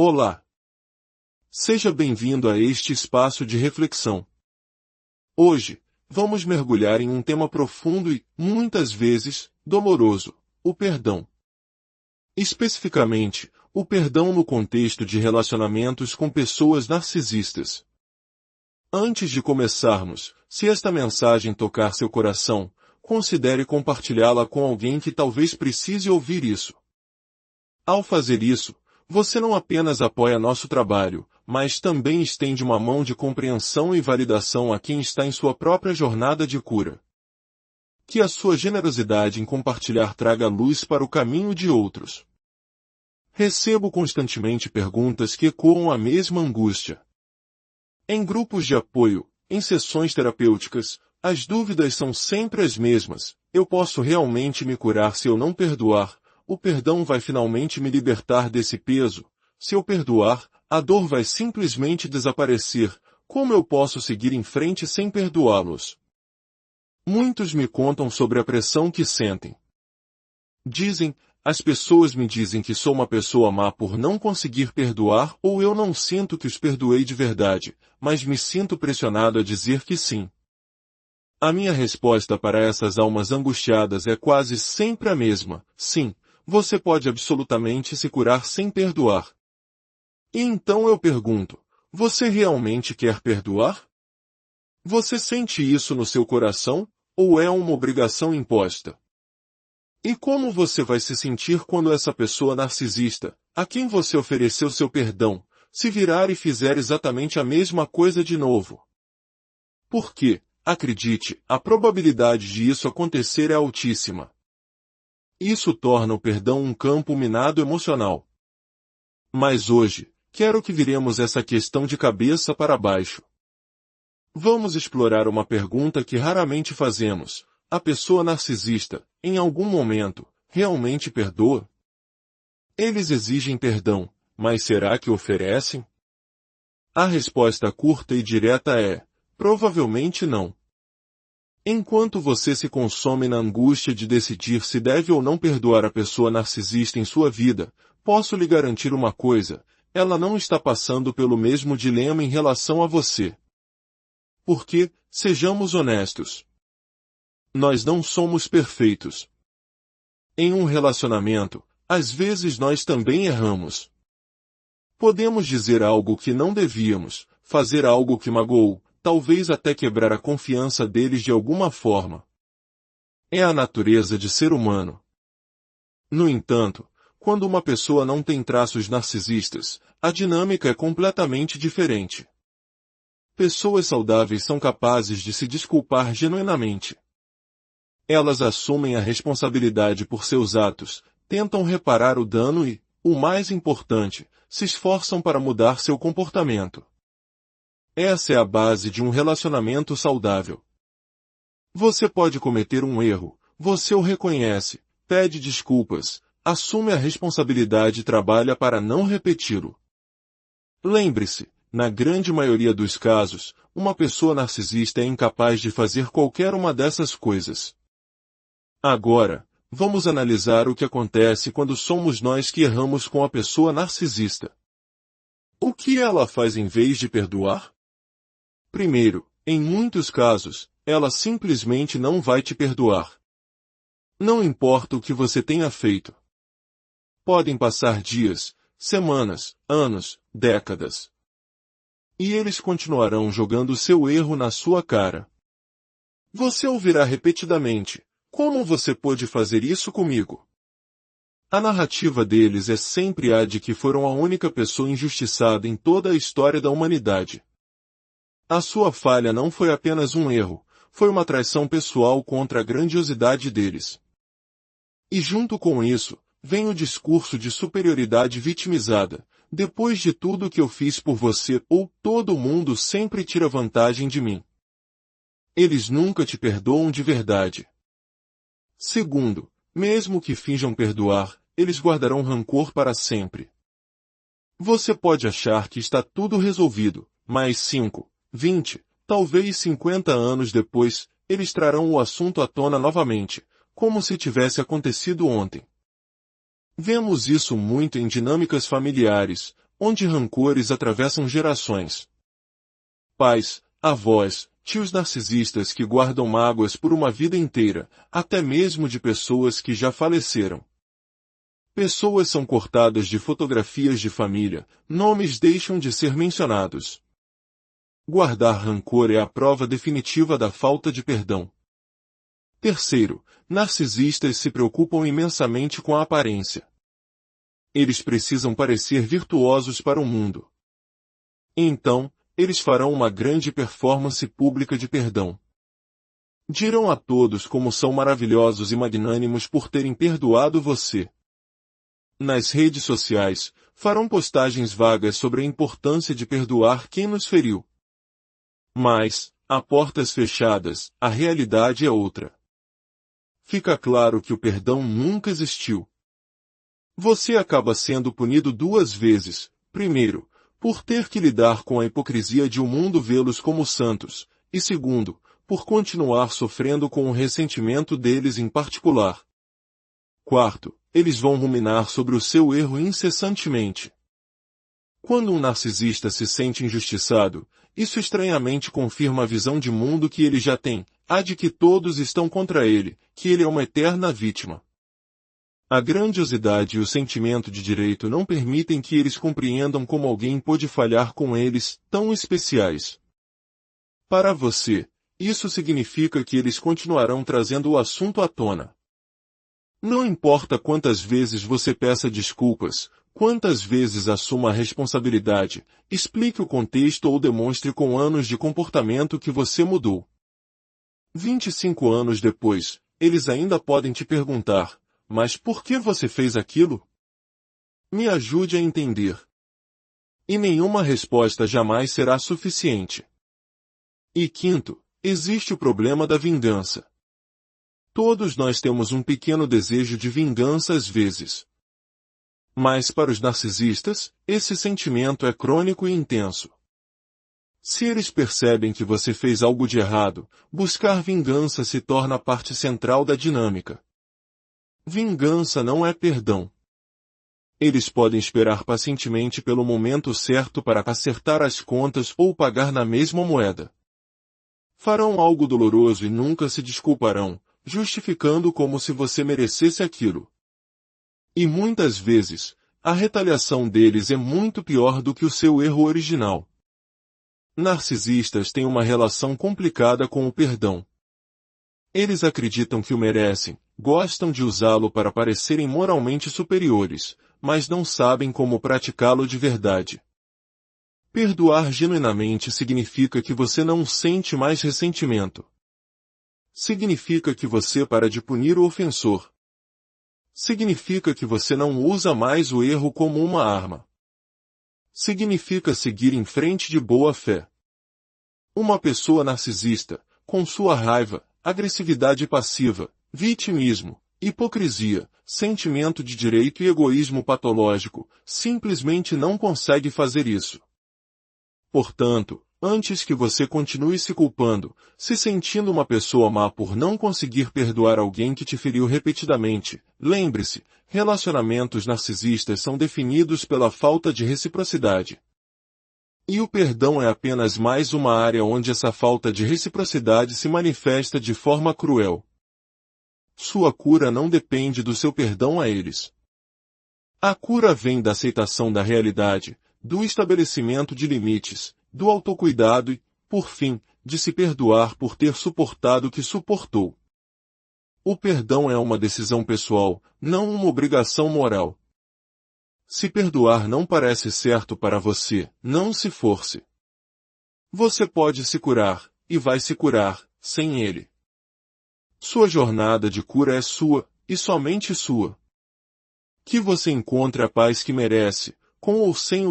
Olá! Seja bem-vindo a este espaço de reflexão. Hoje, vamos mergulhar em um tema profundo e, muitas vezes, doloroso: o perdão. Especificamente, o perdão no contexto de relacionamentos com pessoas narcisistas. Antes de começarmos, se esta mensagem tocar seu coração, considere compartilhá-la com alguém que talvez precise ouvir isso. Ao fazer isso, você não apenas apoia nosso trabalho, mas também estende uma mão de compreensão e validação a quem está em sua própria jornada de cura. Que a sua generosidade em compartilhar traga luz para o caminho de outros. Recebo constantemente perguntas que ecoam a mesma angústia. Em grupos de apoio, em sessões terapêuticas, as dúvidas são sempre as mesmas: eu posso realmente me curar se eu não perdoar? O perdão vai finalmente me libertar desse peso? Se eu perdoar, a dor vai simplesmente desaparecer. Como eu posso seguir em frente sem perdoá-los? Muitos me contam sobre a pressão que sentem. As pessoas me dizem que sou uma pessoa má por não conseguir perdoar, ou eu não sinto que os perdoei de verdade, mas me sinto pressionado a dizer que sim. A minha resposta para essas almas angustiadas é quase sempre a mesma: sim, você pode absolutamente se curar sem perdoar. E então eu pergunto: você realmente quer perdoar? Você sente isso no seu coração, ou é uma obrigação imposta? E como você vai se sentir quando essa pessoa narcisista, a quem você ofereceu seu perdão, se virar e fizer exatamente a mesma coisa de novo? Porque, acredite, a probabilidade de isso acontecer é altíssima. Isso torna o perdão um campo minado emocional. Mas hoje, quero que viremos essa questão de cabeça para baixo. Vamos explorar uma pergunta que raramente fazemos: a pessoa narcisista, em algum momento, realmente perdoa? Eles exigem perdão, mas será que oferecem? A resposta curta e direta é: provavelmente não. Enquanto você se consome na angústia de decidir se deve ou não perdoar a pessoa narcisista em sua vida, posso lhe garantir uma coisa: ela não está passando pelo mesmo dilema em relação a você. Porque, sejamos honestos, nós não somos perfeitos. Em um relacionamento, às vezes nós também erramos. Podemos dizer algo que não devíamos, fazer algo que magoou, talvez até quebrar a confiança deles de alguma forma. É a natureza de ser humano. No entanto, quando uma pessoa não tem traços narcisistas, a dinâmica é completamente diferente. Pessoas saudáveis são capazes de se desculpar genuinamente. Elas assumem a responsabilidade por seus atos, tentam reparar o dano e, o mais importante, se esforçam para mudar seu comportamento. Essa é a base de um relacionamento saudável. Você pode cometer um erro, você o reconhece, pede desculpas, assume a responsabilidade e trabalha para não repeti-lo. Lembre-se, na grande maioria dos casos, uma pessoa narcisista é incapaz de fazer qualquer uma dessas coisas. Agora, vamos analisar o que acontece quando somos nós que erramos com a pessoa narcisista. O que ela faz em vez de perdoar? Primeiro, em muitos casos, ela simplesmente não vai te perdoar. Não importa o que você tenha feito. Podem passar dias, semanas, anos, décadas. E eles continuarão jogando seu erro na sua cara. Você ouvirá repetidamente: como você pôde fazer isso comigo? A narrativa deles é sempre a de que foram a única pessoa injustiçada em toda a história da humanidade. A sua falha não foi apenas um erro, foi uma traição pessoal contra a grandiosidade deles. E junto com isso, vem o discurso de superioridade vitimizada: depois de tudo que eu fiz por você, ou todo mundo sempre tira vantagem de mim. Eles nunca te perdoam de verdade. Segundo, mesmo que finjam perdoar, eles guardarão rancor para sempre. Você pode achar que está tudo resolvido, mas 5, 20, talvez 50 anos depois, eles trarão o assunto à tona novamente, como se tivesse acontecido ontem. Vemos isso muito em dinâmicas familiares, onde rancores atravessam gerações. Pais, avós, tios narcisistas que guardam mágoas por uma vida inteira, até mesmo de pessoas que já faleceram. Pessoas são cortadas de fotografias de família, nomes deixam de ser mencionados. Guardar rancor é a prova definitiva da falta de perdão. Terceiro, narcisistas se preocupam imensamente com a aparência. Eles precisam parecer virtuosos para o mundo. Então, eles farão uma grande performance pública de perdão. Dirão a todos como são maravilhosos e magnânimos por terem perdoado você. Nas redes sociais, farão postagens vagas sobre a importância de perdoar quem nos feriu. Mas, a portas fechadas, a realidade é outra. Fica claro que o perdão nunca existiu. Você acaba sendo punido duas vezes. Primeiro, por ter que lidar com a hipocrisia de o mundo vê-los como santos, e segundo, por continuar sofrendo com o ressentimento deles em particular. Quarto, eles vão ruminar sobre o seu erro incessantemente. Quando um narcisista se sente injustiçado, isso estranhamente confirma a visão de mundo que ele já tem, a de que todos estão contra ele, que ele é uma eterna vítima. A grandiosidade e o sentimento de direito não permitem que eles compreendam como alguém pode falhar com eles, tão especiais. Para você, isso significa que eles continuarão trazendo o assunto à tona. Não importa quantas vezes você peça desculpas, quantas vezes assuma a responsabilidade, explique o contexto ou demonstre com anos de comportamento que você mudou. 25 anos depois, eles ainda podem te perguntar, mas por que você fez aquilo? Me ajude a entender. E nenhuma resposta jamais será suficiente. E quinto, existe o problema da vingança. Todos nós temos um pequeno desejo de vingança às vezes. Mas para os narcisistas, esse sentimento é crônico e intenso. Se eles percebem que você fez algo de errado, buscar vingança se torna a parte central da dinâmica. Vingança não é perdão. Eles podem esperar pacientemente pelo momento certo para acertar as contas ou pagar na mesma moeda. Farão algo doloroso e nunca se desculparão, justificando como se você merecesse aquilo. E muitas vezes, a retaliação deles é muito pior do que o seu erro original. Narcisistas têm uma relação complicada com o perdão. Eles acreditam que o merecem, gostam de usá-lo para parecerem moralmente superiores, mas não sabem como praticá-lo de verdade. Perdoar genuinamente significa que você não sente mais ressentimento. Significa que você para de punir o ofensor. Significa que você não usa mais o erro como uma arma. Significa seguir em frente de boa fé. Uma pessoa narcisista, com sua raiva, agressividade passiva, vitimismo, hipocrisia, sentimento de direito e egoísmo patológico, simplesmente não consegue fazer isso. Portanto, antes que você continue se culpando, se sentindo uma pessoa má por não conseguir perdoar alguém que te feriu repetidamente, lembre-se, relacionamentos narcisistas são definidos pela falta de reciprocidade. E o perdão é apenas mais uma área onde essa falta de reciprocidade se manifesta de forma cruel. Sua cura não depende do seu perdão a eles. A cura vem da aceitação da realidade, do estabelecimento de limites, do autocuidado e, por fim, de se perdoar por ter suportado o que suportou. O perdão é uma decisão pessoal, não uma obrigação moral. Se perdoar não parece certo para você, não se force. Você pode se curar, e vai se curar, sem ele. Sua jornada de cura é sua, e somente sua. Que você encontre a paz que merece, com ou sem o